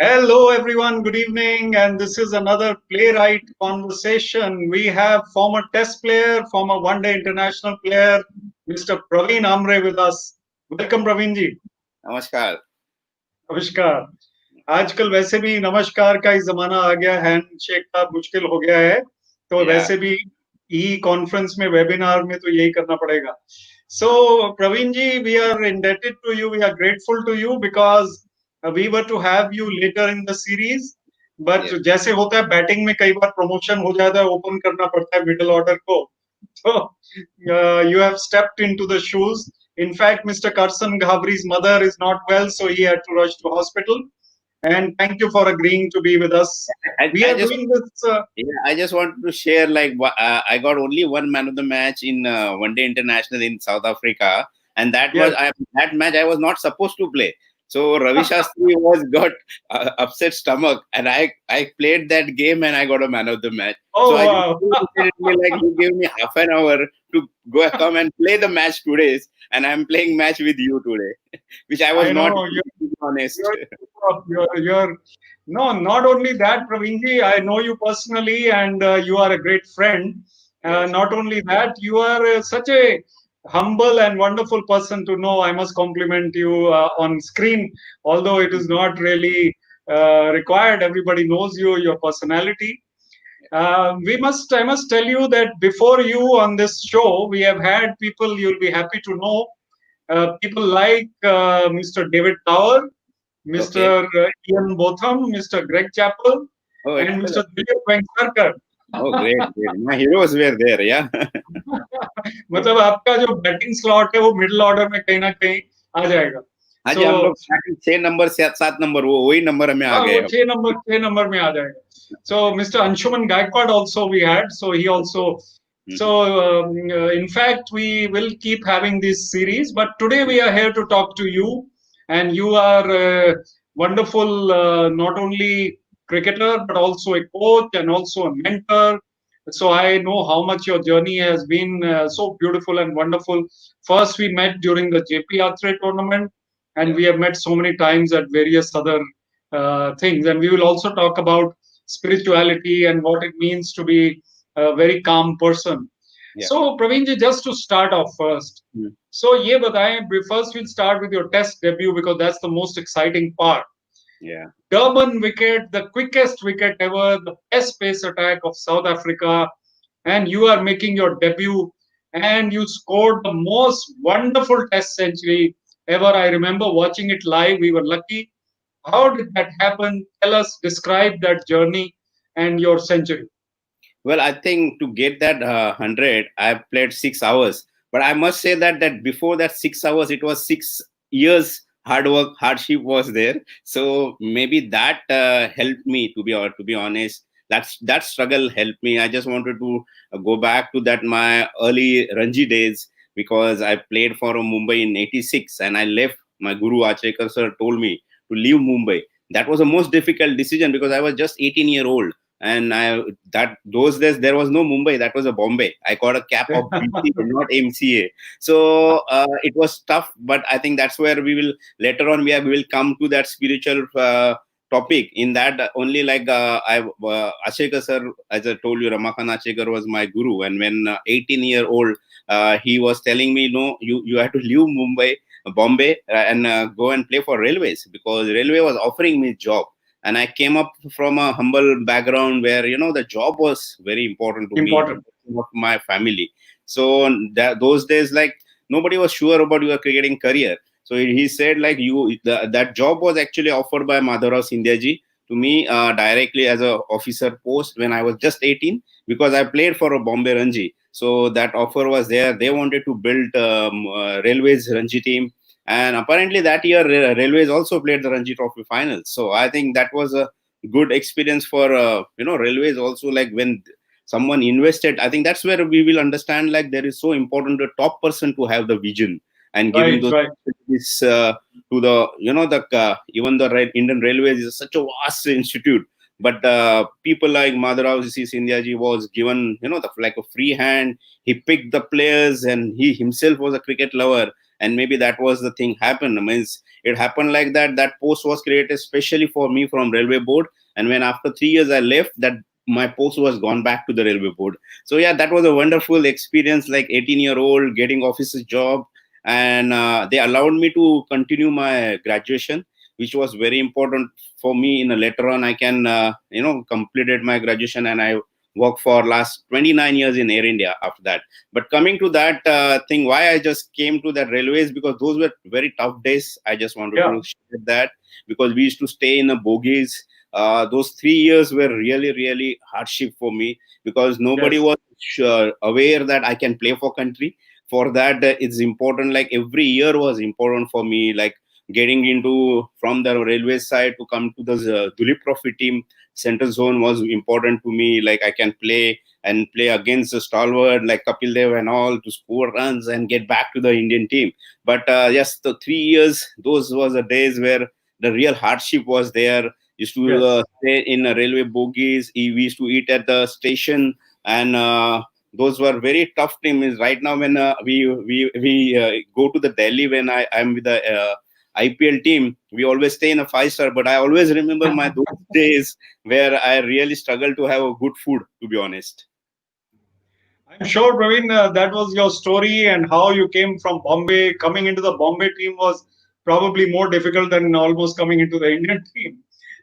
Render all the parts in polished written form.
Hello, everyone. Good evening. And this is another Playwright Conversation. We have former Test player, former One Day International player, Mr. Pravin Amre with us. Welcome, Pravin ji. नमस्कार. नमस्कार. आजकल वैसे भी नमस्कार का ही जमाना आ गया, handshake का मुश्किल हो गया है, तो Yeah. वैसे भी ई कॉन्फ्रेंस में वेबिनार में तो यही करना पड़ेगा. So, Praveen ji, we are indebted to you. We are grateful to you because we were to have you later in the series. But Yes. जैसे होता है बैटिंग में कई बार प्रमोशन हो जाता है, ओपन करना पड़ता है मिडिल ऑर्डर को. So you have stepped into the shoes. In fact, Mr. Karsan Ghavri's mother is not well, so he had to rush to hospital. And thank you for agreeing to be with us. We are doing this. I just wanted to share I got only one man of the match in One Day International in South Africa, and that Yes. was that match I was not supposed to play. So Ravi Shastri was got upset stomach, and I played that game and I got a man of the match. Oh, so I wow. just you gave me half an hour to go come and play the match today, and I'm playing match with you today, which I was not, to be honest. You're no, not only that, Pravinji, I know you personally and you are a great friend. Yes. Not only that, you are such a humble and wonderful person to know. I must compliment you on screen, although it is not really required. Everybody knows you, your personality. I must tell you that before you on this show, we have had people you'll be happy to know. People like Mr. David Tower, Mr. Ian Botham, Mr. Greg Chappell, and Mr. Vivek Venkataraman. Oh, great. My heroes were there, yeah. मतलब आपका जो batting slot है वो middle order में कहीं ना कहीं आ जाएगा. हाँ जी, हम लोग 6 नंबर 7 नंबर वही नंबर में आ गए. 6 नंबर में आ जाएगा. So Mr. Anshuman Gaikwad also we had. So he also. So in fact we will keep having this series, but today we are here to talk to you, and you are a wonderful not only cricketer but also a coach and also a mentor. So I know how much your journey has been so beautiful and wonderful. First we met during the JP Atray tournament, and we have met so many times at various other things, and we will also talk about spirituality and what it means to be a very calm person. Yeah. So Praveen ji, just to start off first, so ye bataye, first we'll start with your test debut because that's the most exciting part. Yeah. Durban wicket, the quickest wicket ever, the best pace attack of South Africa, and you are making your debut, and you scored the most wonderful test century ever. I remember watching it live. We were lucky. How did that happen? Tell us, describe that journey and your century. Well, I think to get that 100, I played 6 hours. But I must say that before that 6 hours, it was 6 years hard work, hardship was there. So maybe that helped me, to be honest. That struggle helped me. I just wanted to go back to that my early Ranji days, because I played for Mumbai in '86 and I left. My Guru Atray sir told me to leave Mumbai. That was the most difficult decision because I was just 18-year-old. And those days there was no Mumbai, that was a Bombay. I got a cap of BCA, not MCA. So it was tough, but I think that's where we will later on we will come to that spiritual topic. In that only Achekar sir, as I told you, Ramakant Achekar was my guru, and when 18-year-old he was telling me, no, you have to leave Bombay and go and play for Railways, because Railway was offering me job. And I came up from a humble background where, the job was very important to me, of my family. So those days, nobody was sure about your cricketing career. So he said, that job was actually offered by Madhavrao Sindhya to me directly as a officer post when I was just 18, because I played for a Bombay Ranji. So that offer was there. They wanted to build Railways Ranji team. And apparently that year, Railways also played the Ranji Trophy finals. So I think that was a good experience for, Railways also. Like when someone invested, I think that's where we will understand, there is so important the top person to have the vision and giving those this to the, even the Indian Railways is such a vast institute. But people like Madhavrao Sindhya was given, like a free hand. He picked the players and he himself was a cricket lover. and maybe that was the thing happened. I mean, it happened like that. That post was created especially for me from railway board, and when after 3 years I left, that my post was gone back to the railway board. So yeah, that was a wonderful experience, like 18-year-old getting officer's job, and they allowed me to continue my graduation, which was very important for me. In a later on, I can completed my graduation, and I worked for last 29 years in Air India after that. But coming to that thing, why I just came to that railways, because those were very tough days. I just wanted Yeah. to share that, because we used to stay in the bogies. Those 3 years were really, really hardship for me, because nobody Yes. was aware that I can play for country. For that, it's important. Like every year was important for me. Like getting into from the railway side to come to the Dulip Trophy team, center zone was important to me. Like I can play and play against the stalwart like Kapil Dev and all, to score runs and get back to the Indian team. But yes, the 3 years, those was the days where the real hardship was there. Used to Yes. stay in railway bogies. We used to eat at the station, and those were very tough times. Right now, when we go to the Delhi, when I'm with the IPL team, we always stay in a 5-star. But I always remember my those days where I really struggled to have a good food, to be honest. I'm sure, Pravin, that was your story, and how you came from Bombay. Coming into the Bombay team was probably more difficult than almost coming into the Indian team.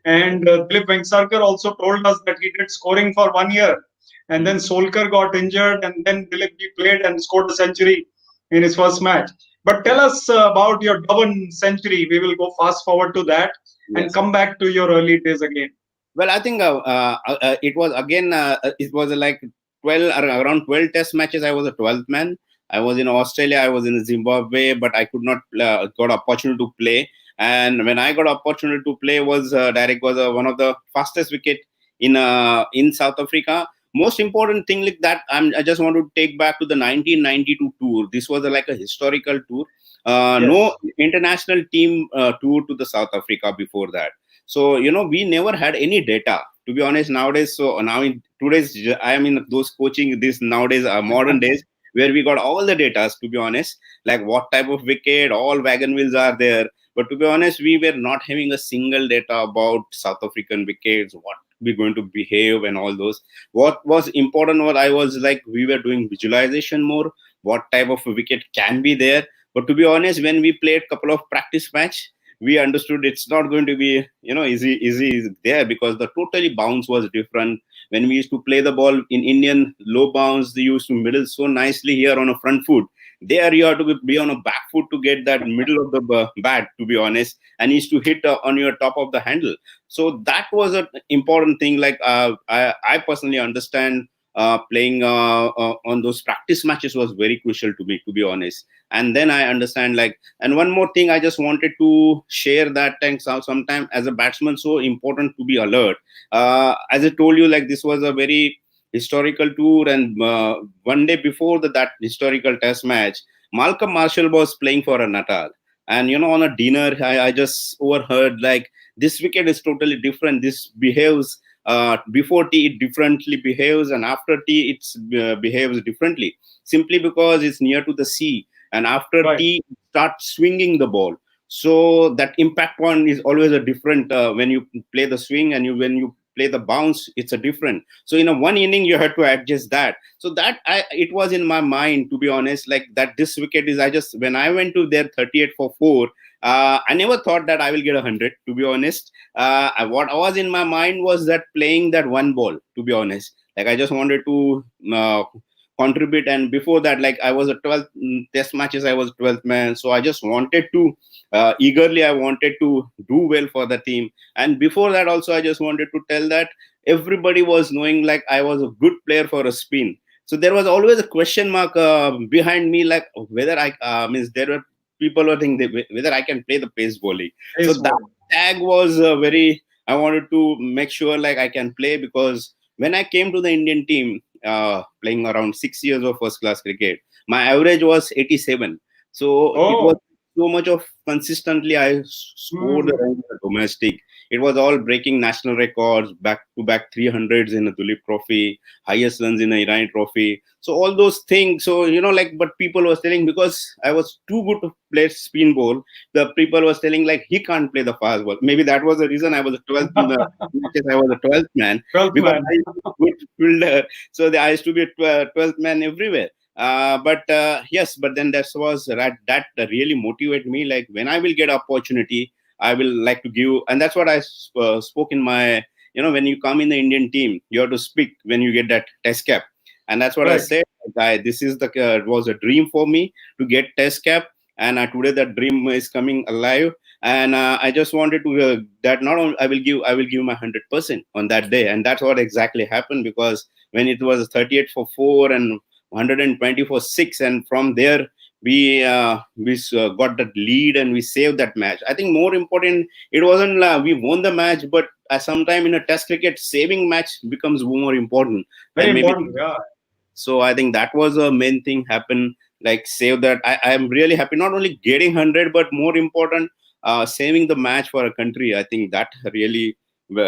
And Dilip Vengsarkar also told us that he did scoring for 1 year, and then Solkar got injured, and then Dilip played and scored a century in his first match. But tell us about your Dhawan century. We will go fast forward to that and Yes. come back to your early days again. Well, I think it was again. It was like 12, around 12 test matches. I was a 12th man. I was in Australia. I was in Zimbabwe, but I could not got opportunity to play. And when I got opportunity to play, was Derek was one of the fastest wicket in South Africa. Most important thing like that, I just want to take back to the 1992 tour. This was like a historical tour. No Yes. international team tour to the South Africa before that. So we never had any data, to be honest, nowadays. So now in today's, I am in those coaching this nowadays, modern days, where we got all the data, to be honest, like what type of wicket, all wagon wheels are there. But to be honest, we were not having a single data about South African wickets, what we're going to behave and all those. What was important was, I was like, we were doing visualization more, what type of wicket can be there. But to be honest, when we played couple of practice match, we understood it's not going to be easy there, because the totally bounce was different. When we used to play the ball in Indian low bounce, they used to middle so nicely here on a front foot. There you have to be on a back foot to get that middle of the bat, to be honest, and used to hit on your top of the handle. So that was an important thing. Like I personally understand playing on those practice matches was very crucial to me, to be honest. And then I understand, like, and one more thing I just wanted to share, that time sometime as a batsman, so important to be alert. As I told you, like, this was a very historical tour, and one day before that historical test match, Malcolm Marshall was playing for a Natal. And on a dinner, I just overheard, like, this wicket is totally different. This behaves before tea, it differently behaves, and after tea, it behaves differently, simply because it's near to the sea. And after Right. tea, start swinging the ball. So that impact point is always a different when you play the swing, and when you play the bounce, it's a different. So in a one inning, you have to adjust that. So that it was in my mind, to be honest, like that this wicket is. I just, when I went to there 38 for 4, I never thought that I will get 100. To be honest, what was in my mind was that playing that one ball. To be honest, like I just wanted to contribute. And before that, like I was a 12th test matches, I was 12th man. So I just wanted to eagerly, I wanted to do well for the team. And before that also, I just wanted to tell that everybody was knowing like I was a good player for a spin. So there was always a question mark behind me, like whether I means there were people who think whether I can play the pace bowling. So Yes, that bowling. tag was very, I wanted to make sure like I can play, because when I came to the Indian team, playing around 6 years of first class cricket, my average was 87. So it was Oh. so much of consistently I scored the Hmm. runs in the domestic. it was all breaking national records, back to back 300s in the Dulip Trophy, highest runs in the Irani Trophy. So all those things. So but people was telling, because I was too good to play spin ball, the people was telling like he can't play the fast ball. Maybe that was the reason I was a 12th in the matches. I was a 12th man 12th because man. I used to be a good fielder. So I used to be a 12th man everywhere. But yes, but then that really motivated me. Like when I will get opportunity, I will like to give, and that's what I spoke in my. When you come in the Indian team, you have to speak when you get that test cap, and that's what I Right. said. This is it was a dream for me to get test cap, and today that dream is coming alive. And I just wanted to that not only I will give my 100% on that day, and that's what exactly happened, because when it was 38 for 4 and 120 for 6, and from there we got that lead and we saved that match. I think more important, it wasn't we won the match, but sometime in a test cricket, saving match becomes more important Very than maybe. important. Yeah. So I think that was a main thing happen, like save that. I am really happy not only getting 100, but more important, saving the match for a country. I think that really we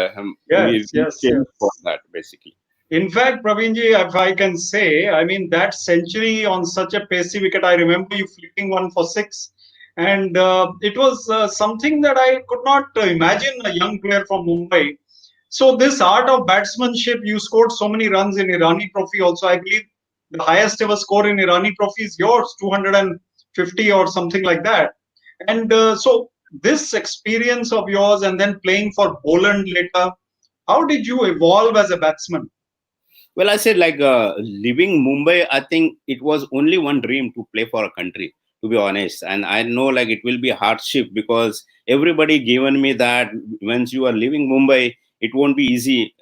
Yes. Yes. came for Yes. that basically. In fact, Pravinji, if I can say, I mean, that century on such a pacey wicket, I remember you flipping one for six. And it was something that I could not imagine a young player from Mumbai. So, this art of batsmanship, you scored so many runs in Irani Trophy also. I believe the highest ever score in Irani Trophy is yours, 250 or something like that. And so, this experience of yours and then playing for Poland later, how did you evolve as a batsman? Well, I said like leaving Mumbai, I think it was only one dream to play for a country, to be honest. And I know like it will be a hardship, because everybody given me that once you are leaving Mumbai, it won't be easy.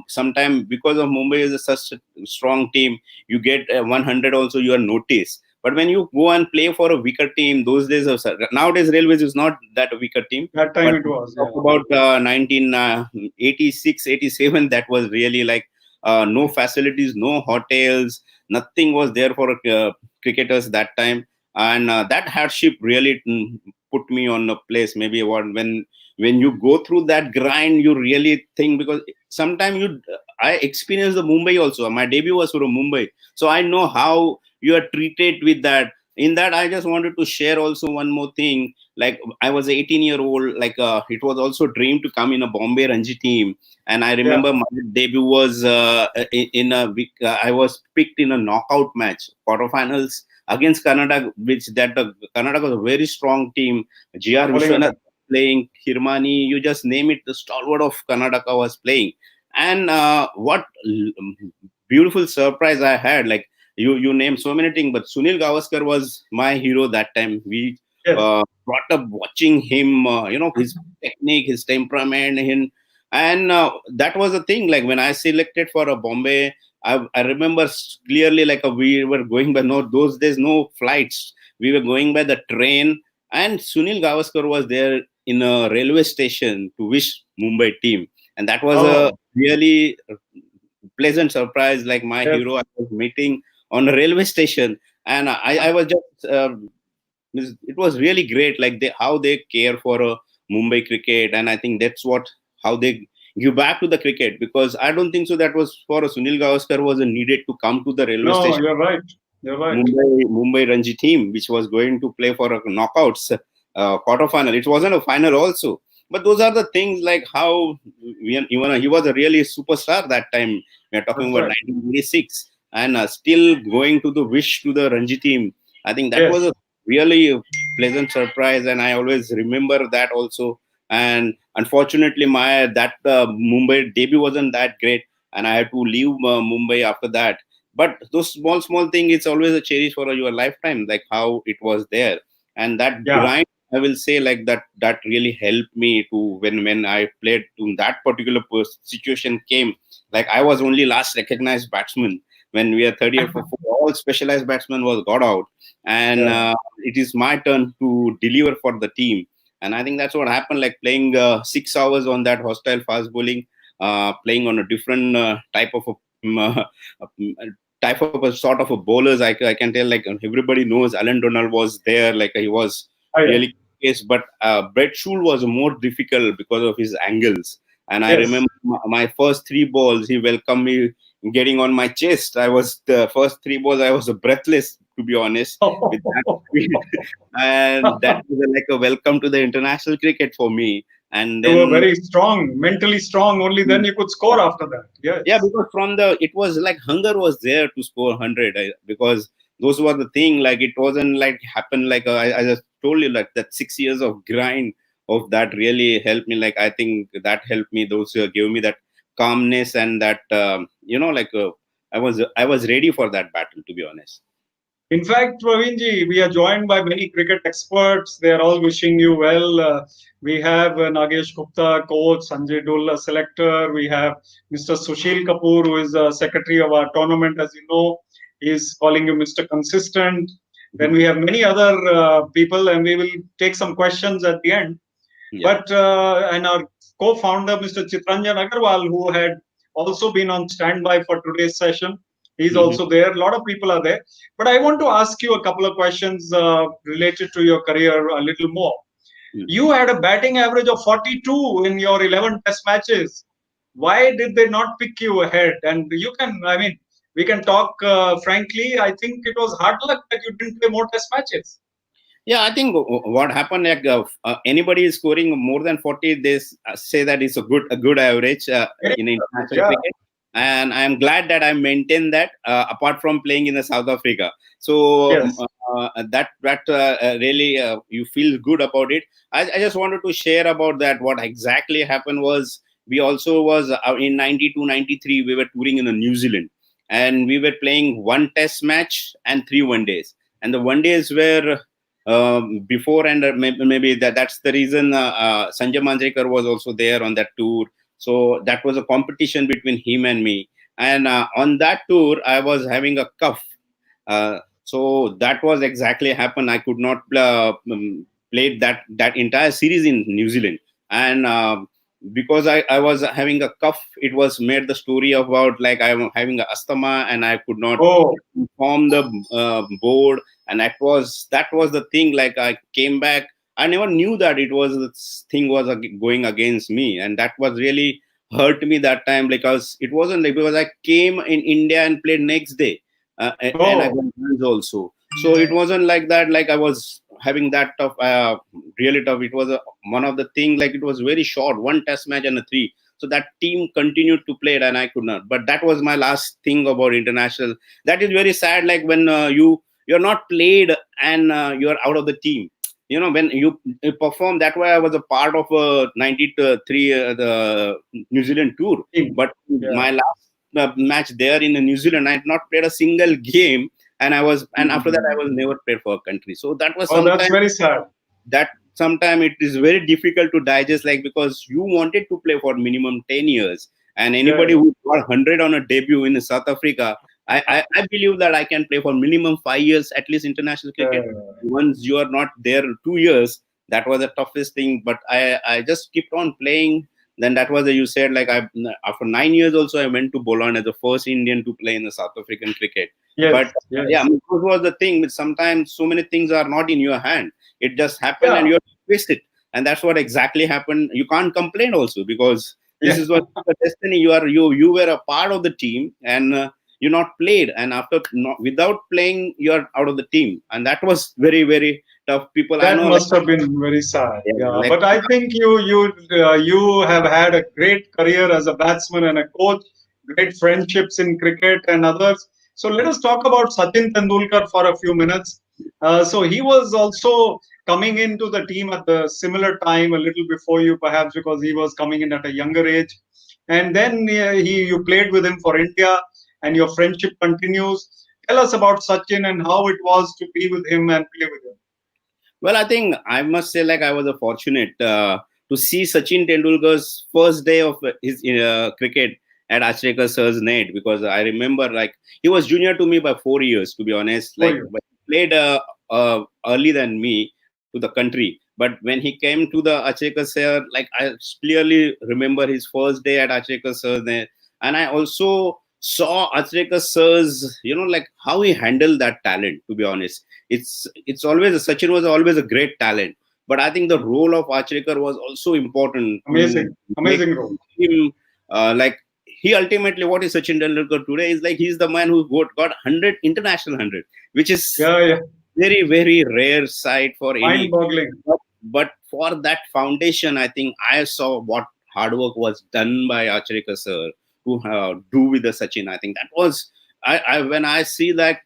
Sometime because of Mumbai is such a strong team, you get 100 also you are noticed. But when you go and play for a weaker team, those days of nowadays Railways is not that a weaker team. That time But it was, talk yeah. about 1986, 87, that was really like no facilities, no hotels, nothing was there for cricketers that time. And that hardship really put me on a place. Maybe when you go through that grind, you really think, because sometimes I experienced the Mumbai also. My debut was from Mumbai, so I know how you are treated with that. In that, I just wanted to share also one more thing. Like I was 18-year-old, like it was also a dream to come in a Bombay Ranji team. And I Yeah. remember my debut was in a week. I was picked in a knockout match, quarterfinals against Canada, which Canada was a very strong team. G.R. Bowling Vishwanath attack. playing, Kirmani, you just name it, the stalwart of Karnataka was playing. And what beautiful surprise I had! Like you named so many things, but Sunil Gavaskar was my hero that time. We Yes. brought up watching him, his technique, his temperament, and that was the thing. Like when I selected for a Bombay, I remember clearly, like we were going by those days, no flights. We were going by the train, and Sunil Gavaskar was there in a railway station to wish Mumbai team, and that was a Oh, really pleasant surprise. Like my yes. hero, I was meeting on a railway station, and I was just. It was really great, like how they care for Mumbai cricket, and I think that's what how they give back to the cricket, because I don't think so that was for Sunil Gavaskar was needed to come to the railway No, station. you're right. You're right. Mumbai Ranji team, which was going to play for a knockouts quarterfinal. It wasn't a final also. But those are the things, like how he was a really superstar that time. We are talking That's about right. 1986, and still going to the wish to the Ranji team. I think that was Yes. a really pleasant surprise, and I always remember that also. And unfortunately, my that Mumbai debut wasn't that great, and I had to leave Mumbai after that. But those small thing, it's always a cherish for your lifetime, like how it was there. And that Yeah. grind, I will say, like that really helped me to when I played to that particular situation came. Like I was only last recognized batsman when we are 38 for 4, all specialized batsmen was got out, and Yeah. it is my turn to deliver for the team. And I think that's what happened, like playing 6 hours on that hostile fast bowling, playing on a different type of type of a sort of a bowlers. I can tell, like everybody knows Alan Donald was there, like he was Oh, yeah. really case, but Brett Shule was more difficult because of his angles. And I Yes. remember my first three balls, he welcomed me getting on my chest. I was the first three balls, I was breathless, to be honest, with that speed. And that was like a welcome to the international cricket for me. And You were then, very strong, mentally strong. Only then you could score after that. yeah, Yes. because from it was like hunger was there to score 100, because those were the thing. Like it wasn't like happened like I just told you, like that 6 years of grind of that really helped me. Like I think that helped me. Those gave me that calmness and that like I was ready for that battle, to be honest. In fact, Pravinji, we are joined by many cricket experts. They are all wishing you well. We have Nagesh Gupta, coach, Sanjay Dulla, selector. We have Mr. Sushil Kapoor, who is secretary of our tournament, as you know. He is calling you Mr. Consistent. Then we have many other people, and we will take some questions at the end. Yeah. But and our co-founder, Mr. Chitranjan Agarwal, who had also been on standby for today's session, he's Mhm. also there. A lot of people are there. But I want to ask you a couple of questions related to your career a little more. Mm. You had a batting average of 42 in your 11 test matches. Why did they not pick you ahead? And you can, I mean, we can talk frankly. I think it was hard luck that you didn't play more test matches. Yeah, I think what happened, like anybody is scoring more than 40, they say that it's a good average in international Yeah. cricket, and I'm glad that I maintained that. Apart from playing in the South Africa, so Yes. that really you feel good about it. I just wanted to share about that. What exactly happened was we also was in 92, 93 we were touring in New Zealand, and we were playing one Test match and 3 1 days, and the 1 days were before, and maybe that's the reason Sanjay Manjrekar was also there on that tour. So that was a competition between him and me. And on that tour, I was having a cough. So that was exactly happened. I could not play that entire series in New Zealand, and because I was having a cough, it was made the story about like I'm having a asthma and I could not Oh, inform the board, and that was the thing. Like I came back, I never knew that it was this thing was going against me, and that was really hurt me that time, because it wasn't like, because I came in India and played next day, and I oh, got runs also. So it wasn't like that. Like I was having that tough, really tough. It was one of the thing. Like it was very short, one test match and a three. So that team continued to play it, and I could not. But that was my last thing about international. That is very sad. Like when you're not played and you're out of the team. When you perform. That way, I was a part of a 93 the New Zealand tour. But yeah. my last match there in New Zealand, I had not played a single game, and after that I was never played for a country. So that was Oh, that's sometimes very sad. that sometimes it is very difficult to digest, like because you wanted to play for minimum 10 years, and Yeah, anybody who got 100 on a debut in South Africa, I believe that I can play for minimum 5 years at least international yeah, cricket. Once you are not there 2 years, that was the toughest thing, but I just kept on playing. Then that was you said, like I after 9 years also I went to Bologna as the first Indian to play in the South African cricket. But yes, yeah, yes, I mean, that was the thing. But sometimes so many things are not in your hand. It just happened and yeah, you have to twist it, and that's what exactly happened. You can't complain also, because this yeah. is what the destiny. You were a part of the team, and you not played, and after not, without playing you're out of the team, and that was very very tough. People I That know, like, must have been very sad. yeah, Yeah, like but I think you have had a great career as a batsman and a coach, great friendships in cricket and others. So let us talk about Sachin Tendulkar for a few minutes. So he was also coming into the team at the similar time, a little before you, perhaps because he was coming in at a younger age. And then you played with him for India, and your friendship continues. Tell us about Sachin and how it was to be with him and play with him. well, I think I must say, like, I was a fortunate to see Sachin Tendulkar's first day of his cricket at Achrayekar sir's net, because I remember, like, he was junior to me by 4 years, to be honest. For Like, you. but he played early than me to the country. But when he came to the Achrayekar sir, like, I clearly remember his first day at Achrayekar sir's net. And I also saw Achrayekar sir's, like, how he handled that talent, to be honest. It's always Sachin was always a great talent. but I think the role of Achrekar was also important to make Amazing role. him like he ultimately what is Sachin Tendulkar today is like he's the man who got 100 international 100, which is Yeah, yeah. very very rare sight for any. Mind-boggling. But for that foundation, I think I saw what hard work was done by Acharya sir to do with the Sachin. I think that was I when I see that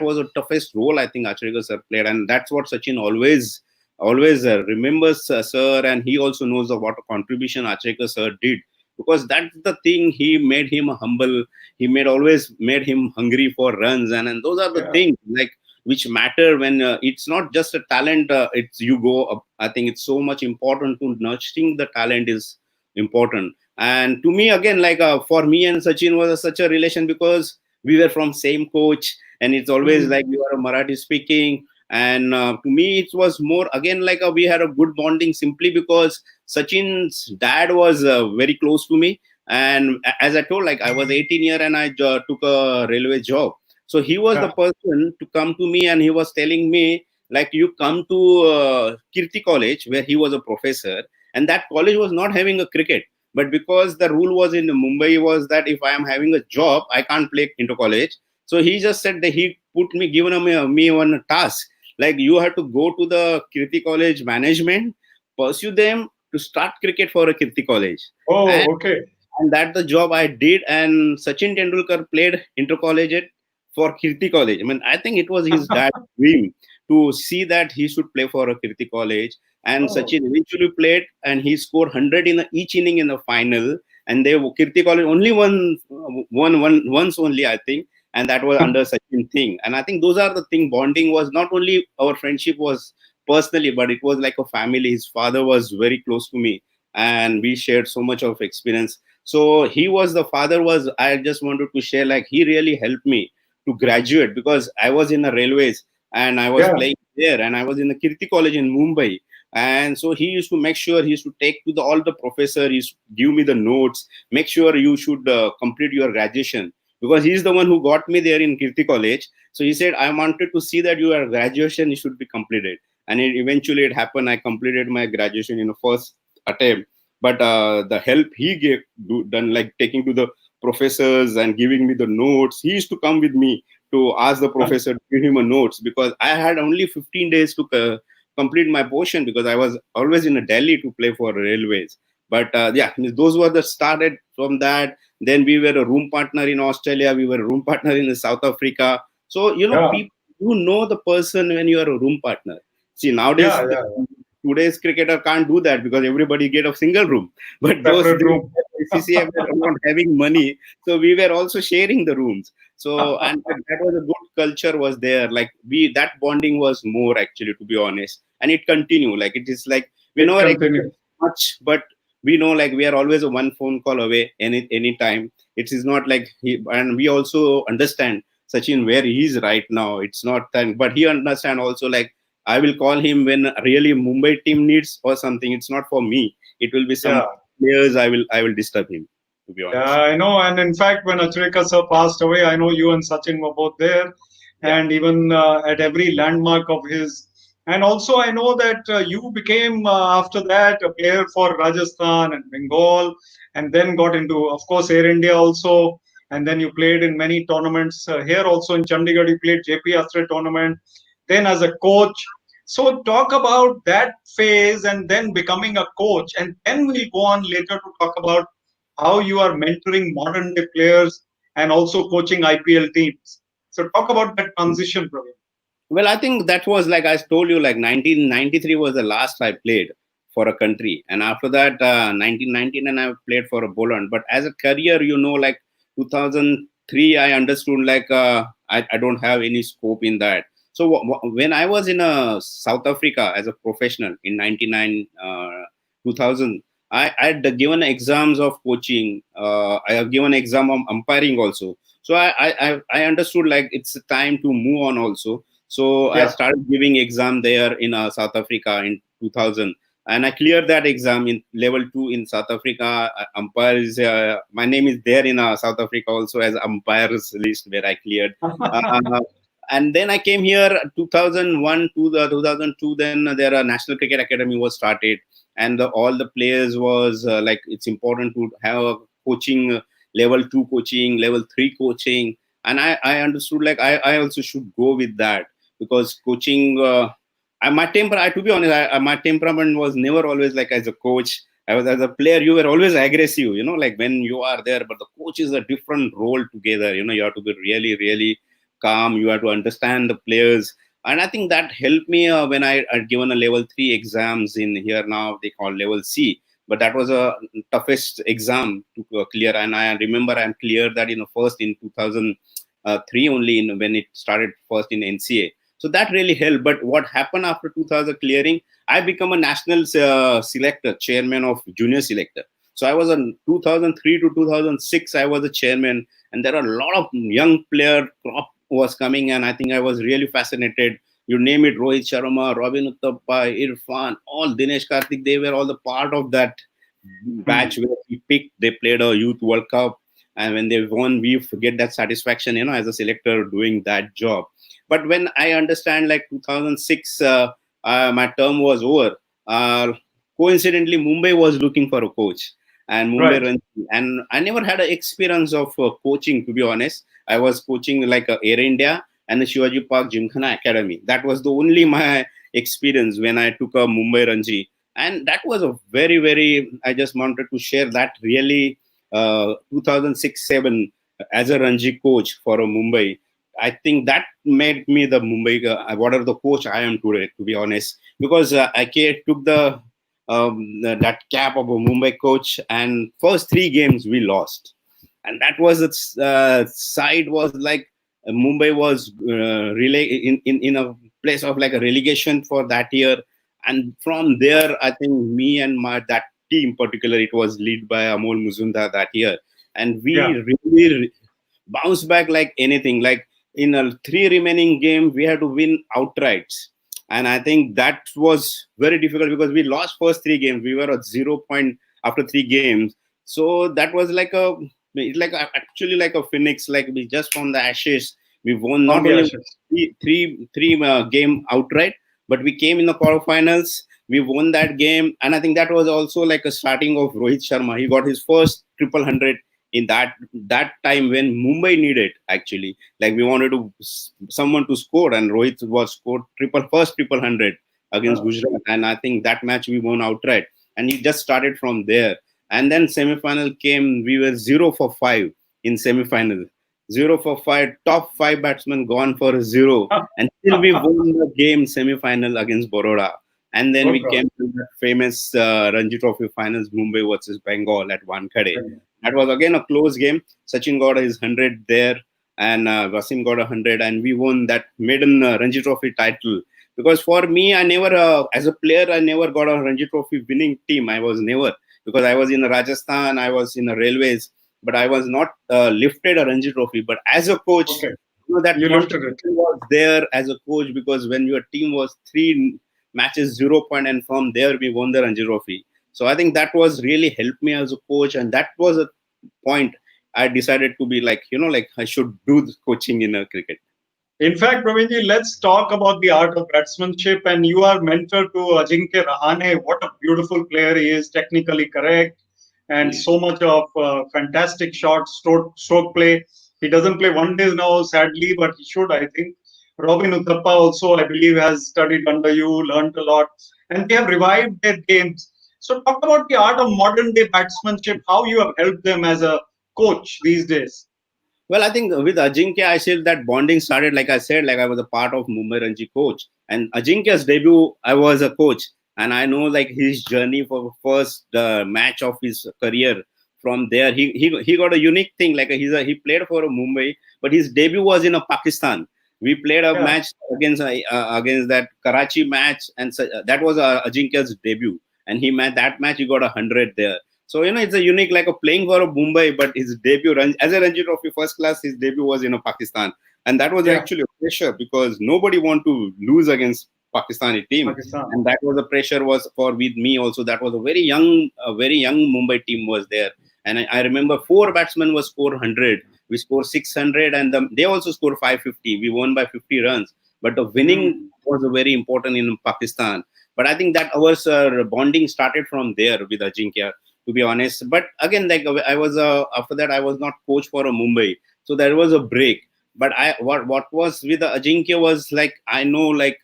was the toughest role I think Acharya sir played, and that's what Sachin always remembers sir, and he also knows of what a contribution Acharya sir did, because that's the thing. He made him humble. He always made him hungry for runs, and those are the Yeah, things like which matter when it's not just a talent. It's you go up. I think it's so much important to nurturing the talent is important. And to me again, like for me and Sachin was such a relation because we were from same coach, and it's always like mm, you are a Marathi speaking. And to me, it was more again like we had a good bonding simply because Sachin's dad was very close to me. And as I told, like I was 18 year and I took a railway job. So he was the yeah. person to come to me and he was telling me, like, you come to Kirti College, where he was a professor, and that college was not having a cricket. But because the rule was in Mumbai was that if I am having a job, I can't play into college. So he just said that he put me, given me one task, like you have to go to the Kirti College management, pursue them to start cricket for a Kirti College. And Oh, okay. that the job I did. And Sachin Tendulkar played intercollegiate for Kirti College. I mean, I think it was his dad's dream to see that he should play for a Kirti College. And Oh, Sachin eventually played, and he scored 100 in each inning in the final. And they Kirti College only once only, I think, and that was under Sachin thing. And I think those are the thing. Bonding was not only our friendship was personally, but it was like a family. His father was very close to me, and we shared so much of experience. So he was the father was I just wanted to share, like he really helped me to graduate because I was in the railways and I was yeah. playing there, and I was in the Kirti College in Mumbai. And so he used to make sure he used to take to all the professor, he used to give me the notes, make sure you should complete your graduation, because he's the one who got me there in Kirti College. So he said, I wanted to see that your graduation should be completed. And eventually it happened. I completed my graduation in the first attempt. But the help he gave, done like taking to the professors and giving me the notes, he used to come with me to ask the professor to give him a notes, because I had only 15 days to complete my portion, because I was always in Delhi to play for railways. But yeah, those were the started from that. Then we were a room partner in Australia, we were a room partner in South Africa. So Yeah, people, you know the person when you are a room partner. See, nowadays yeah, yeah. today's cricketer can't do that because everybody get a single room. But those Separate days, room. CCF were not having money, so we were also sharing the rooms. So, and that was a good culture was there. Like that bonding was more actually, to be honest, and it continued. Like it is like we It never expect continues. much, but we know like we are always a one phone call away any time. It is not like and we also understand Sachin where he is right now. It's not that, but he understand also like I will call him when really Mumbai team needs or something. It's not for me. It will be Yeah. some players. I will disturb him, to be Yeah, honest. I know. And in fact, when Achreka sir passed away, I know you and Sachin were both there, Yeah. and even at every landmark of his. And also, I know that you became, after that, a player for Rajasthan and Bengal, and then got into, of course, Air India also. And then you played in many tournaments. Here also in Chandigarh, you played JP Atray tournament, then as a coach. So, talk about that phase and then becoming a coach. And then we'll go on later to talk about how you are mentoring modern day players and also coaching IPL teams. So talk about that transition, Pravin. Well, I think that was like I told you, like 1993 was the last I played for a country, and after that, 1999 I played for a Poland. But as a career, like 2003, I understood like I don't have any scope in that. So when I was in South Africa as a professional in 99, 2000, I had given exams of coaching. I have given exam of umpiring also. So I understood like it's time to move on also. So I Yeah. started giving exam there in South Africa in 2000, and I cleared that exam in level 2 in South Africa. Umpire is my name is there in South Africa also as umpires list where I cleared. Uh, And then I came here 2001 to the 2002. Then there a National Cricket Academy was started, and all the players was like it's important to have a coaching, level 2 coaching, level 3 coaching, and I understood like I also should go with that because coaching. To be honest, my temperament was never always like as a coach. I was as a player, you were always aggressive, like when you are there, but the coach is a different role together. You have to be really, really calm. You have to understand the players. And I think that helped me when I had given a level 3 exams in here now, they call level C. But that was a toughest exam to clear. And I remember I cleared that first in 2003 only when it started first in NCA. So that really helped. But what happened after 2000 clearing, I become a national selector, chairman of junior selector. So I was in 2003 to 2006, I was a chairman. And there are a lot of young player crop was coming. And I think I was really fascinated. You name it, Rohit Sharma, Robin Uttappa, Irfan, all Dinesh Karthik, they were all the part of that batch where we picked. They played a youth World Cup. And when they won, we get that satisfaction, as a selector doing that job. But when I understand like 2006, my term was over. Coincidentally, Mumbai was looking for a coach, and and I never had an experience of coaching. To be honest, I was coaching like Air India and the Shivaji Park Gymkhana Academy. That was the only my experience when I took a Mumbai Ranji, and that was a very, very. I just wanted to share that really 2006-7 as a Ranji coach for a Mumbai. I think that made me the Mumbai, whatever the coach I am today, to be honest, because I took that cap of a Mumbai coach, and first 3 games we lost, and that was its side was like Mumbai was in a place of like a relegation for that year, and from there I think me and that team particular, it was led by Amol Muzumdar that year, and we really bounced back like anything. Like in a 3 remaining game, we had to win outright. And I think that was very difficult because we lost first 3 games. We were at 0 point after 3 games. So that was actually like a phoenix. Like we just from the ashes, we won not only three game outright, but we came in the quarterfinals. We won that game, and I think that was also like a starting of Rohit Sharma. He got his first triple hundred in that time when Mumbai needed, actually. Like we wanted someone to score, and Rohit was scored first triple hundred against Gujarat, and I think that match we won outright. And he just started from there. And then semi-final came, we were 0 for 5 in semi-final. 0 for 5, top 5 batsmen gone for a 0, and still we won the game semi-final against Baroda. And then we came to the famous Ranji Trophy finals, Mumbai versus Bengal at Wankhede. That was again a close game. Sachin got his 100 there, and Wasim got 100, and we won that maiden Ranji Trophy title. Because for me, I never, as a player, I never got a Ranji Trophy winning team. I was never, because I was in Rajasthan, I was in the Railways, but I was not lifted a Ranji Trophy. But as a coach, that was there as a coach, because when your team was 3 matches 0 point, and from there we won the Ranji Trophy. So I think that was really helped me as a coach, and that was a point I decided to be like I should do this coaching in a cricket. In fact, Pravinji, let's talk about the art of batsmanship. And you are mentor to Ajinkya Rahane. What a beautiful player he is, technically correct, and so much of fantastic shots, stroke play. He doesn't play one days now, sadly, but he should, I think. Robin Uthappa also, I believe, has studied under you, learned a lot, and they have revived their games. So talk about the art of modern day batsmanship, how you have helped them as a coach these days. Well, I think with Ajinkya, I said that bonding started, like I said, like I was a part of Mumbai Ranji coach. And Ajinkya's debut, I was a coach. And I know like his journey for the first match of his career. From there, he got a unique thing. Like he played for Mumbai, but his debut was in Pakistan. We played a match against that Karachi match, and that was Ajinkya's debut. And that match, he got 100 there. So, it's a unique, like a playing for a Mumbai, but his debut, as a Ranji Trophy first class, his debut was in Pakistan. And that was actually a pressure, because nobody want to lose against Pakistani team. And that was the pressure was with me also. That was a very young Mumbai team was there. And I remember 4 batsmen was score 100. We scored 600, and they also scored 550. We won by 50 runs, but the winning Hmm. was very important in Pakistan. But I think that our bonding started from there with Ajinkya, to be honest. But again, like I was after that, I was not coach for a Mumbai, so there was a break. But what was with Ajinkya was like, I know, like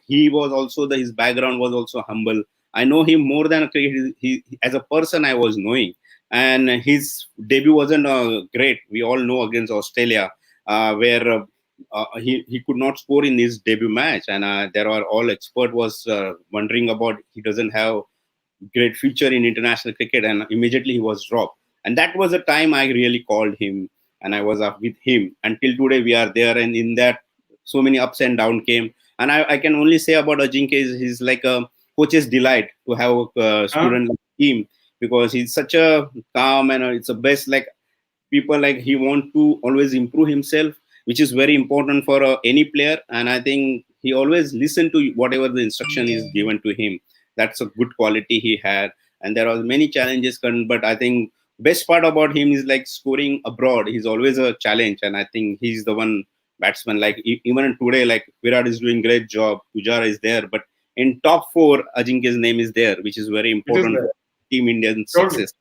he was also his background was also humble. I know him more than a cricket. As a person, I was knowing, and his debut wasn't great. We all know against Australia, where he could not score in his debut match, and there are all expert was wondering about he doesn't have great future in international cricket, and immediately he was dropped. And that was the time I really called him, and I was up with him. Until today, we are there, and in that, so many ups and down came. And I can only say about Ajinkya is he's like a coach's delight to have a Huh? student like him, because he's such a calm, and it's the best. Like people, like he want to always improve himself, which is very important for any player. And I think he always listen to whatever the instruction is given to him. That's a good quality he had. And there are many challenges but I think best part about him is like scoring abroad. He's always a challenge, and I think he's the one batsman. Like even today, like Virat is doing great job, Pujara is there, but in top four, Ajinkya's name is there, which is very It is important there. for Team Indian Totally. success.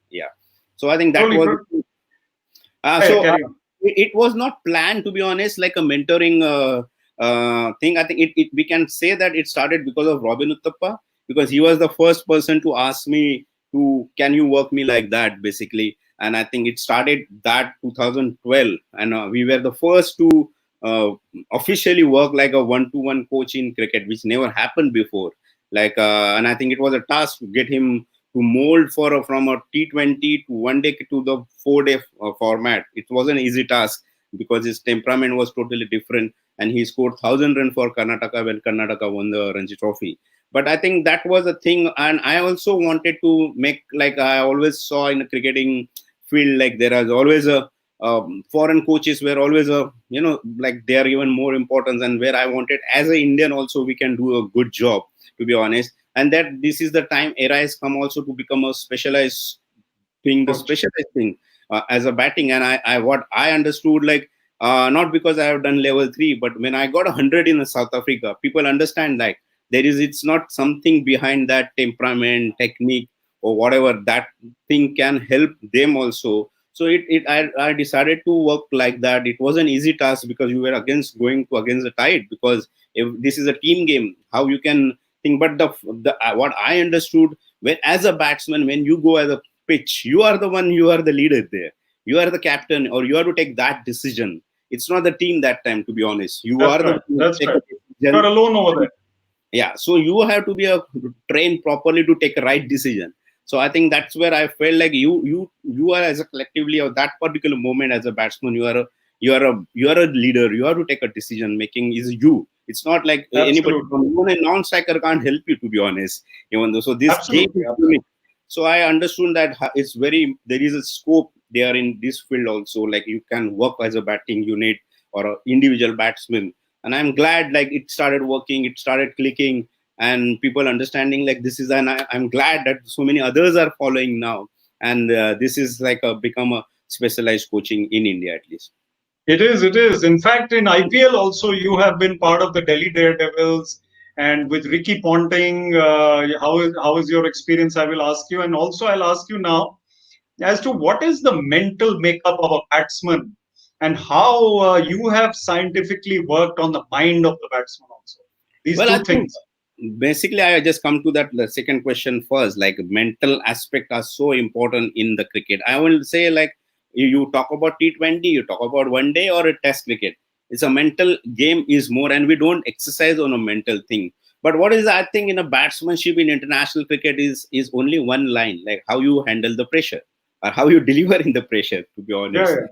Yeah. So I think that Totally. was Yeah, yeah, so carry on. it was not planned, to be honest, like a mentoring thing. I think we can say that it started because of Robin Uttappa, because he was the first person to ask me to, can you work me like that, basically. And I think it started that 2012, and we were the first to uh, officially work like a one-to-one coach in cricket, which never happened before. Like, and I think it was a task to get him to mold for from a T20 to one day to the 4 day format. It was an easy task because his temperament was totally different, and he scored 1,000 runs for Karnataka when Karnataka won the Ranji Trophy. But I think that was a thing, and I also wanted to make, like I always saw in the cricketing field, like there is always a foreign coaches were always a, like they are even more important, and where I wanted as an Indian also we can do a good job, to be honest. And that this is the time era has come also to become a specialized thing, the Coach. specialized thing as a batting. And I what I understood, like not because I have done level 3, but when I got 100 in South Africa, people understand like there is, it's not something behind that temperament, technique, or whatever, that thing can help them also. So I decided to work like that. It was an easy task because you were going to against the tide, because if this is a team game, how you can think. But the what I understood, when as a batsman, when you go as a pitch, you are the one, you are the leader there, you are the captain, or you have to take that decision. It's not the team that time, to be honest. You That's are the right. one who That's take right. a You're decision. alone over there. Yeah, so you have to be trained properly to take a right decision. So I think that's where I felt like you are as a collectively, or that particular moment as a batsman, you are a leader. You have to take a decision making is you. It's not like anybody Absolutely. from, even a non-striker can't help you, to be honest, even though. So this game Absolutely. is Absolutely. unique. So I understood that it's very, there is a scope there in this field also, like you can work as a batting unit or an individual batsman. And I'm glad like it started working, it started clicking, and people understanding like this is, and I'm glad that so many others are following now. And this is like become a specialized coaching in India, at least. It is. It is. In fact, in IPL also, you have been part of the Delhi Daredevils, and with Ricky Ponting. How is your experience? I will ask you, and also I'll ask you now as to what is the mental makeup of a batsman, and how you have scientifically worked on the mind of the batsman also. These Well, I two think things. basically I just come to that the second question first. Like mental aspect are so important in the cricket. I will say like you talk about T20, you talk about one day or a test cricket. It's a mental game is more, and we don't exercise on a mental thing. But what is, I think, in a batsmanship in international cricket is only one line, like how you handle the pressure or how you deliver in the pressure. To be Yeah, honest, yeah.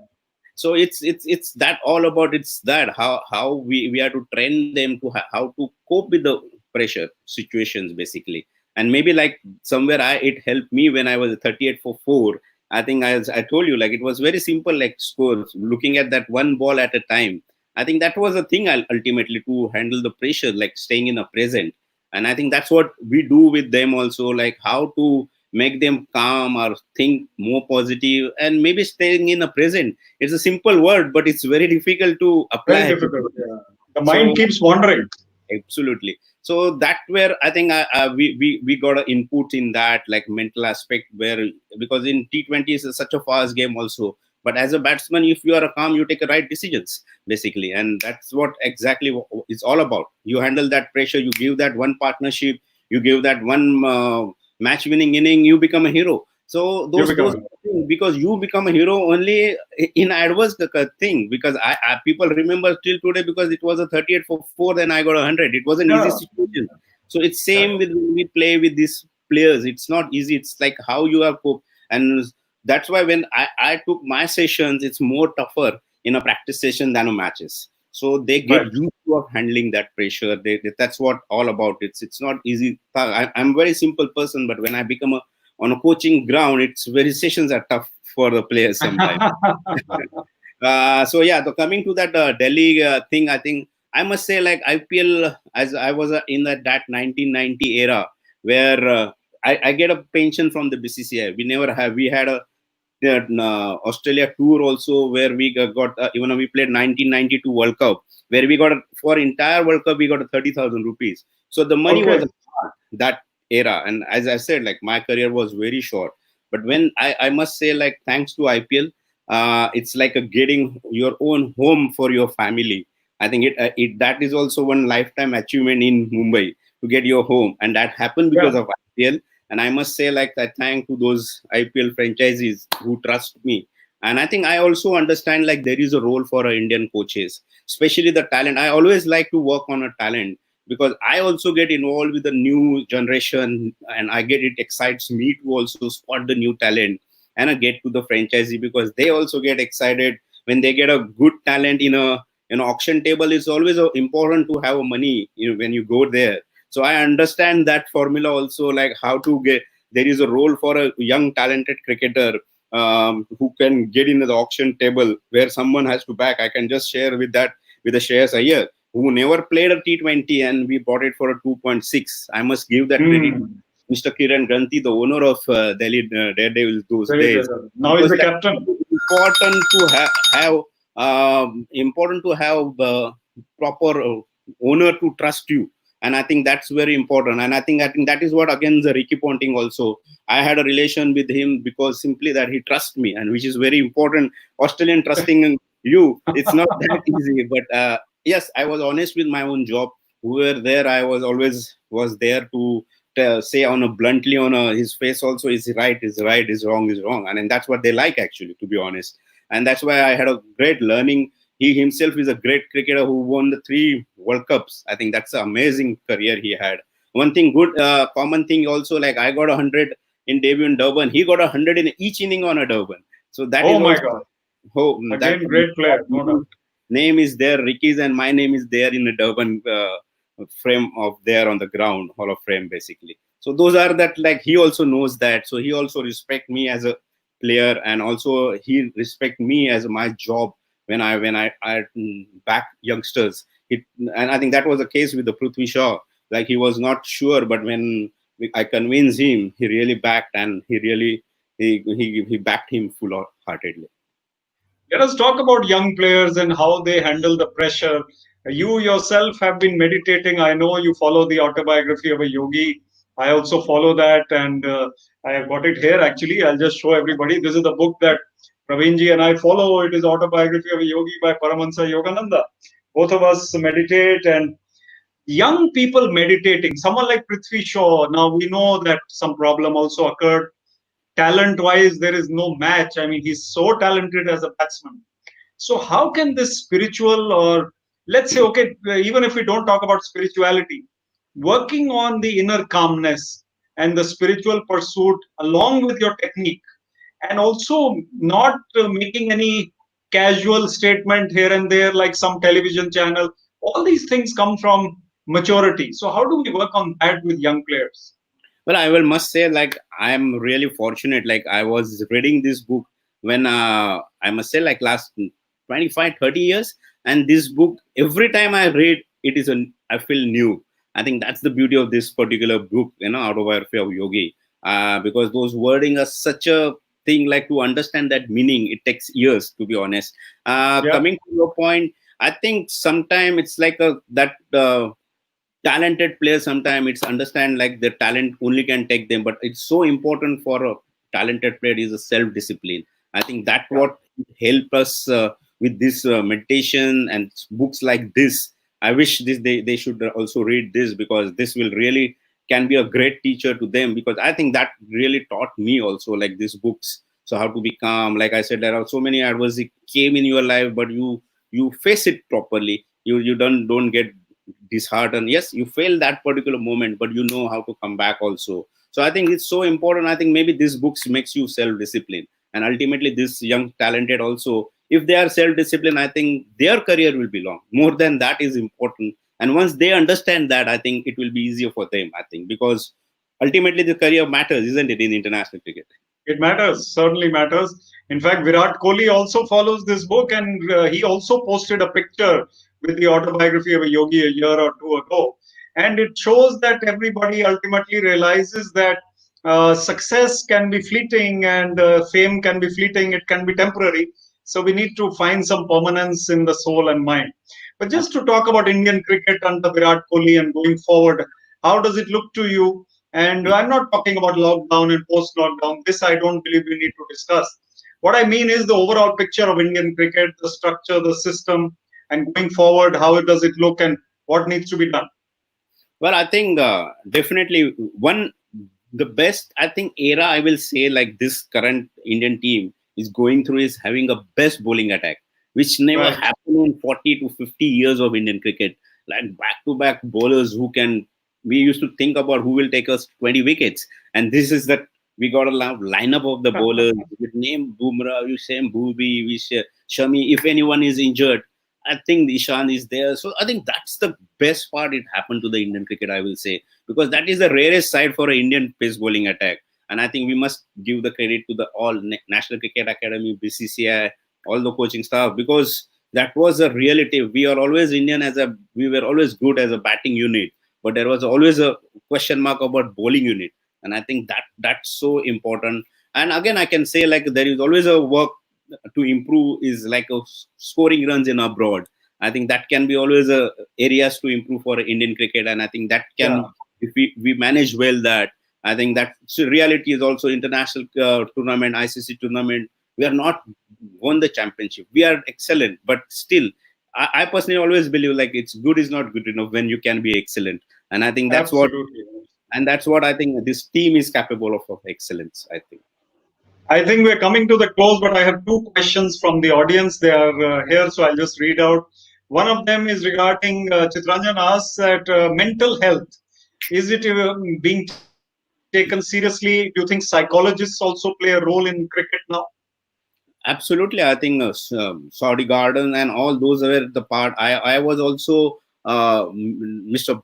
so it's that all about, it's that how we are to train them to how to cope with the pressure situations, basically. And maybe like somewhere it helped me when I was 38 for 4. I think as I told you, like it was very simple, like scores, looking at that one ball at a time. I think that was a thing ultimately to handle the pressure, like staying in a present. And I think that's what we do with them also, like how to make them calm or think more positive, and maybe staying in the present. It's a simple word, but it's very difficult to Very apply. difficult. Yeah. The mind So keeps wandering. absolutely. So that where I think we got an input in that, like mental aspect, where because in T20 is such a fast game also. But as a batsman, if you are a calm, you take the right decisions basically, and that's what exactly it's all about. You handle that pressure, you give that one partnership, you give that one match-winning inning, you become a hero. So You those become. because you become a hero only in adverse thing, because I people remember till today because it was a 38 for 4, then I got 100. It was an easy Yeah. situation. So it's Yeah. same with when we play with these players. It's not easy. It's like how you are cope. And that's why when I took my sessions, it's more tougher in a practice session than a matches. So they get Right. used to of handling that pressure. That's what all about. It's not easy. I'm a very simple person, but when I become a on a coaching ground, it's very sessions are tough for the players sometimes. So yeah, so coming to that Delhi thing, I think I must say like IPL, as I was in that 1990 era where I get a pension from the BCCI. We had a Australia tour also where we got even we played 1992 World Cup where we got for entire World Cup we got 30,000 rupees. So the money Okay. was that era, and as I said, like my career was very short. But when I must say like thanks to IPL, it's like a getting your own home for your family. I think it that is also one lifetime achievement in Mumbai to get your home, and that happened Yeah. because of IPL. And I must say, like, I thank to those IPL franchises who trust me. And I think I also understand, like, there is a role for Indian coaches, especially the talent. I always like to work on a talent because I also get involved with the new generation, and I get it excites me to also spot the new talent and I get to the franchisee because they also get excited when they get a good talent in a auction table. It's always important to have money when you go there. So I understand that formula also, like how to get. There is a role for a young talented cricketer who can get into the auction table where someone has to back. I can just share with that with the shares a year who never played a T20 and we bought it for a 2.6. I must give that credit to Hmm. Mr. Kiran Granthi, the owner of Delhi Daredevils those Very days. good. Now he's Because the like captain. important to have important to have proper owner to trust you, and I think that's very important. And I think that is what again the Ricky Ponting also. I had a relation with him because simply that he trusts me, and which is very important. Australian trusting in you, it's not that easy. But yes, I was honest with my own job. We were there. I was always was there to say on a bluntly on a his face also is right is wrong, and then that's what they like actually, to be honest. And that's why I had a great learning. He himself is a great cricketer who won the 3 World Cups. I think that's an amazing career he had. One thing good common thing also, like I got 100 in debut in Durban, he got 100 in each inning on a Durban. So that Oh is my also God. that Again, great player, no doubt. name is there, Ricky's, and my name is there in the Durban frame of there on the ground, Hall of Fame, basically. So those are that, like, he also knows that. So he also respect me as a player, and also he respect me as my job when I back youngsters. And I think that was the case with the Prithvi Shaw. Like he was not sure, but when I convinced him, he really backed, and he really he backed him full heartedly. Let us talk about young players and how they handle the pressure. You yourself have been meditating. I know you follow the autobiography of a yogi. I also follow that, and I have got it here actually. I'll just show everybody. This is the book that Pravinji and I follow. It is Autobiography of a Yogi by Paramahansa Yogananda. Both of us meditate, and young people meditating. Someone like Prithvi Shaw. Now we know that some problem also occurred talent wise. There is no match. I mean, he's so talented as a batsman. So how can this spiritual, or let's say, okay, even if we don't talk about spirituality, working on the inner calmness and the spiritual pursuit along with your technique, and also not making any casual statement here and there like some television channel, all these things come from maturity. So how do we work on that with young players? Well, I will must say, like, I'm really fortunate. Like, I was reading this book when I must say, like, last 25, 30 years. And this book, every time I read, it is I feel new. I think that's the beauty of this particular book, Autobiography of Yogi. because those wording are such a thing, like to understand that meaning, it takes years, to be honest. Yeah. Coming to your point, I think sometimes it's like that talented players, sometimes it's understand like the talent only can take them, but it's so important for a talented player is a self discipline. I think that Yeah. what help us with this meditation and books like this. I wish they should also read this, because this will really can be a great teacher to them, because I think that really taught me also, like these books. So how to be calm, like I said, there are so many adversity came in your life, but you face it properly. You don't get disheartened. Yes, you fail that particular moment, but you know how to come back also. So I think it's so important. I think maybe these books makes you self-discipline, and ultimately this young talented also, if they are self-disciplined, I think their career will be long. More than that is important, and once they understand that, I think it will be easier for them, I think, because ultimately the career matters, isn't it, in international cricket? It matters, certainly matters. In fact, Virat Kohli also follows this book, and he also posted a picture with the autobiography of a yogi a year or two ago. And it shows that everybody ultimately realizes that success can be fleeting and fame can be fleeting, it can be temporary. So we need to find some permanence in the soul and mind. But just to talk about Indian cricket under Virat Kohli and going forward, how does it look to you? And I'm not talking about lockdown and post lockdown. This I don't believe we need to discuss. What I mean is the overall picture of Indian cricket, the structure, the system, and going forward, how does it look and what needs to be done? Well, I think definitely one the best, I think, era I will say, like this current Indian team is going through is having a best bowling attack, which never Right. happened in 40 to 50 years of Indian cricket. Like back to back bowlers who can. We used to think about who will take us 20 wickets, and this is that we got a lineup of the bowlers with name Bumrah, Usain Bhubi, Shami. If anyone is injured, I think Ishan is there. So I think that's the best part. It happened to the Indian cricket, I will say, because that is the rarest side for an Indian pace bowling attack. And I think we must give the credit to the all National Cricket Academy, BCCI, all the coaching staff, because that was a reality. We were always good as a batting unit, but there was always a question mark about bowling unit. And I think that's so important. And again, I can say like there is always a work to improve is like a scoring runs in abroad. I think that can be always a areas to improve for Indian cricket, and I think that Yeah, can, if we manage well that, I think that so reality is also international tournament, ICC tournament. We are not won the championship. We are excellent, but still, I personally always believe like it's good is not good enough when you can be excellent, and I think absolutely. that's what I think this team is capable of excellence. I think. I think we're coming to the close, but I have two questions from the audience. They are here, so I'll just read out. One of them is regarding Chitranjan asks that mental health, is it being taken seriously? Do you think psychologists also play a role in cricket now? Absolutely, I think Saudi Garden and all those were the part. I was also Mr.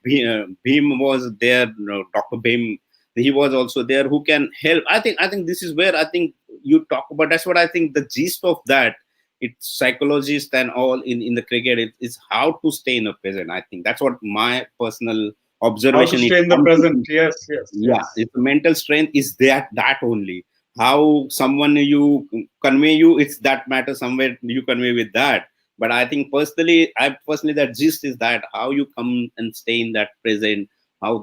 Beam was there, Dr. Beam. He was also there who can help. I think this is where I think you talk about. That's what I think the gist of that. It's psychologists and all in the cricket. Is how to stay in the present. I think that's what my personal How to observation is. stay in the present? Yes, yes, Yeah, yes. it's mental strength is that only. How someone you convey you, it's that matter somewhere you convey with that. But I personally that gist is that how you come and stay in that present, how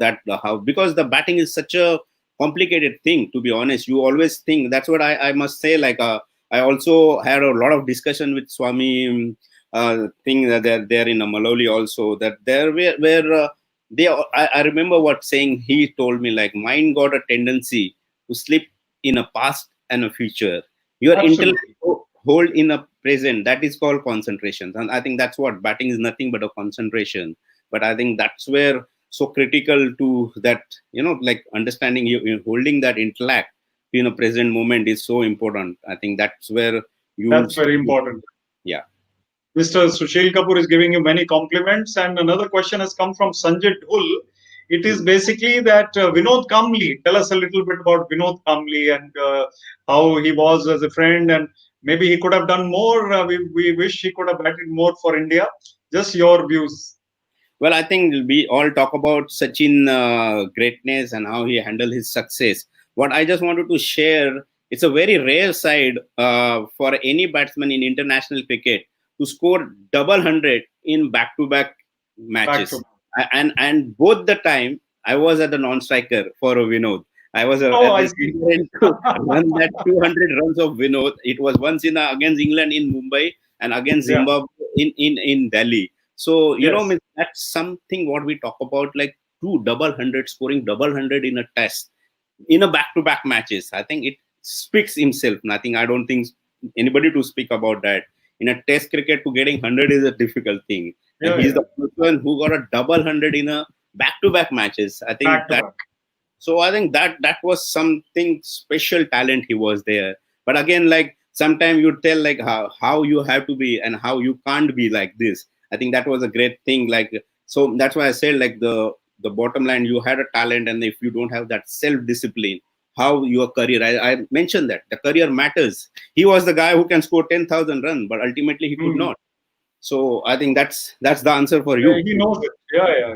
because the batting is such a complicated thing, to be honest. You always think, that's what I must say, like I also had a lot of discussion with Swami thing that they're there in Maloli also, that there where I remember what saying he told me, like mind got a tendency to slip in a past and a future. Your intellect Absolutely. hold in a present, that is called concentration. And I think that's what batting is, nothing but a concentration. But I think that's where so critical to that, like understanding you holding that intellect in a present moment is so important. I think that's where you That's very important. yeah. Mr. Sushil Kapoor is giving you many compliments. And another question has come from Sanjay Dhul. It is basically that Vinod Kamli, tell us a little bit about Vinod Kamli and how he was as a friend. And maybe he could have done more. We wish he could have batted more for India. Just your views. Well, I think we all talk about Sachin greatness and how he handled his success. what I just wanted to share, it's a very rare side for any batsman in international cricket to score double hundred in back-to-back Back to. matches. And both the time I was at the non-striker for a Vinod. I was Oh, at I the see. end to run that 200 runs of Vinod. It was once against England in Mumbai and against Yeah. Zimbabwe in Delhi. So Yes. that's something what we talk about, like two double hundred, scoring double hundred in a test in a back-to-back matches. I think it speaks himself. Nothing. I don't think anybody to speak about that. In a test cricket, to getting 100 is a difficult thing, and Yeah. he's Yeah. the person who got a double hundred in a back-to-back matches. I think Back to that. back. So I think that was something special talent he was there. But again, like sometimes you tell like how you have to be and how you can't be like this. I think that was a great thing. Like, so that's why I said like the bottom line, you had a talent, and if you don't have that self discipline, how your career, I mentioned that the career matters. He was the guy who can score 10,000 runs, but ultimately he could Hmm. not. So I think that's the answer for Yeah, you. he knows it. Yeah, yeah, yeah.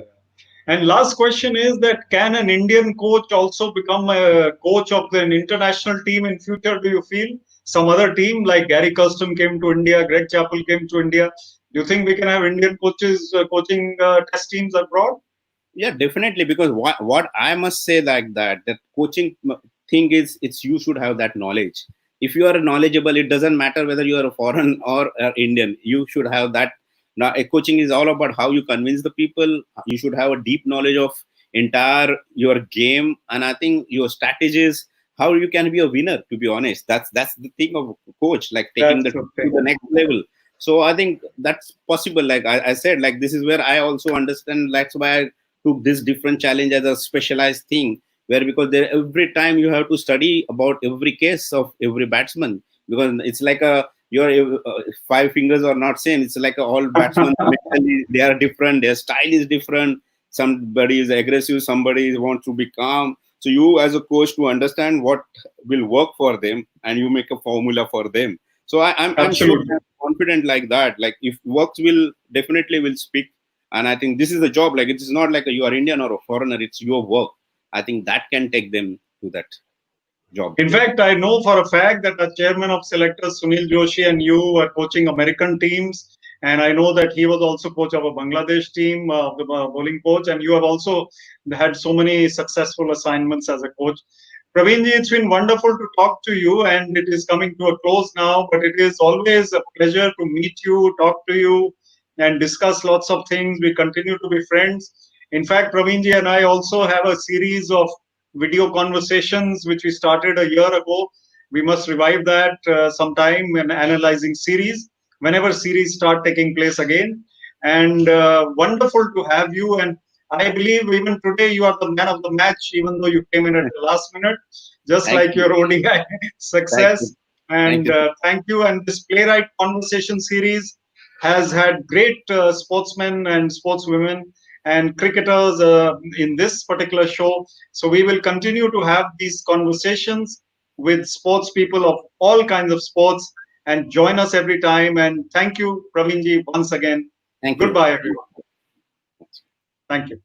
And last question is that can an Indian coach also become a coach of an international team in future? Do you feel some other team like Gary Custom came to India, Greg Chappell came to India? Do you think we can have Indian coaches coaching test teams abroad? Yeah, definitely. Because what I must say, like that coaching thing is, it's you should have that knowledge. If you are knowledgeable, it doesn't matter whether you are a foreign or Indian. You should have that. Now, a coaching is all about how you convince the people. You should have a deep knowledge of entire your game, and I think your strategies. How you can be a winner. To be honest, that's the thing of coach, like taking That's the the to thing. the next level. So I think that's possible. Like I said, like this is where I also understand. That's why I took this different challenge as a specialized thing, where because there every time you have to study about every case of every batsman, because it's like a your five fingers are not same. It's like all batsmen mentally they are different, their style is different. Somebody is aggressive, somebody wants to be calm. So you as a coach to understand what will work for them, and you make a formula for them. So I'm sure, Absolutely. I'm confident like that. Like if works will definitely will speak, and I think this is the job. Like it's not like you are Indian or a foreigner, it's your work. I think that can take them to that job. In fact, I know for a fact that the chairman of selectors, Sunil Joshi, and you were coaching American teams. And I know that he was also coach of a Bangladesh team, the bowling coach. And you have also had so many successful assignments as a coach. Pravinji, it's been wonderful to talk to you, and it is coming to a close now. But it is always a pleasure to meet you, talk to you, and discuss lots of things. We continue to be friends. In fact, Pravinji and I also have a series of video conversations which we started a year ago. We must revive that sometime in analyzing series whenever series start taking place again. And wonderful to have you. And I believe even today you are the man of the match, even though you came in at the last minute, just Thank like you. your ODI Thank you. success. Thank And you. thank you. And this playwright conversation series has had great sportsmen and sportswomen and cricketers in this particular show. So we will continue to have these conversations with sports people of all kinds of sports, and join us every time. And thank you, Pravinji, once again. Thank you. Goodbye, everyone. Thank you.